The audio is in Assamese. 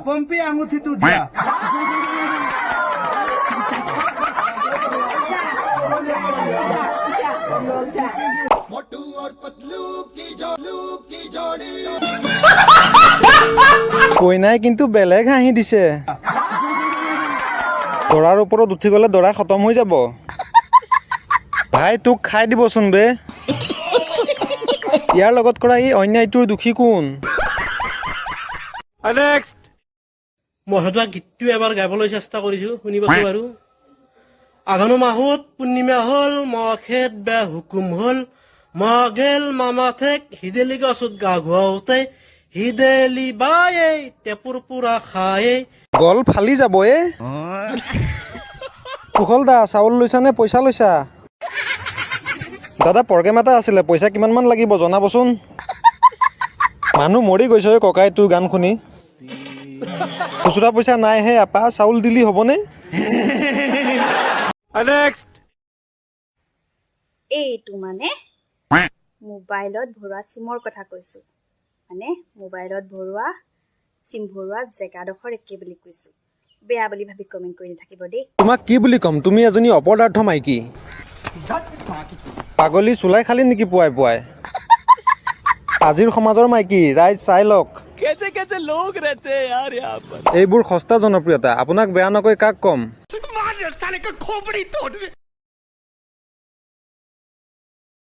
পম্পি আঙুঠিটো দিয়া কইনাই কিন্তু বেলেগ হাঁহি দিছে দৰাৰ ওপৰত উঠি গলে দৰা খতম হৈ যাব ভাই তোক খাই দিবচোন বে ইয়াৰ লগত কৰা এই অন্যায়টোৰ দোষী কোন নেক্সট মই হয়তো গীতটো এবাৰ গাবলৈ চেষ্টা কৰিছো শুনিবাছো বাৰু আঘোণ মাহত পূৰ্ণিমা হল মখেত বে হুকুম হল মগেল মামাথেক হিদেলি গছত গা ঘুৱাওতে হিদেলি বায়ে টেপুৰ পুৰা খায়ে গল ফালি যাব এ কুশল দা চাউল লৈছা নে পইচা লৈছা দাদা প্ৰগ্ৰেম এটা আছিলে পইচা কিমান মান লাগিব জনাবচোন মানুহ মৰি গৈছে ককাই তোৰ গান শুনি খুচুৰা পইচা নাই হে আপা চাউল দিলি হ'বনে নেক্সট এইটো মানে মোবাইলত ভৰোৱা চিমৰ কথা কৈছো মানে মোবাইলত ভৰোৱা চিম ভৰোৱা জেগাডোখৰ একে বুলি কৈছো বেয়া বুলি ভাবি কমেণ্ট কৰি নাথাকিব দেই তোমাক কি বুলি ক'ম তুমি এজনী অপদাৰ্থ মাইকী পাগলী চুলাই খালি নেকি পুৱাই পুৱাই আজিৰ সমাজৰ মাইকী ৰাইজ চাই লওক এইবোৰ সস্তা জনপ্ৰিয়তা আপোনাক বেয়া নকৈ কাক ক'ম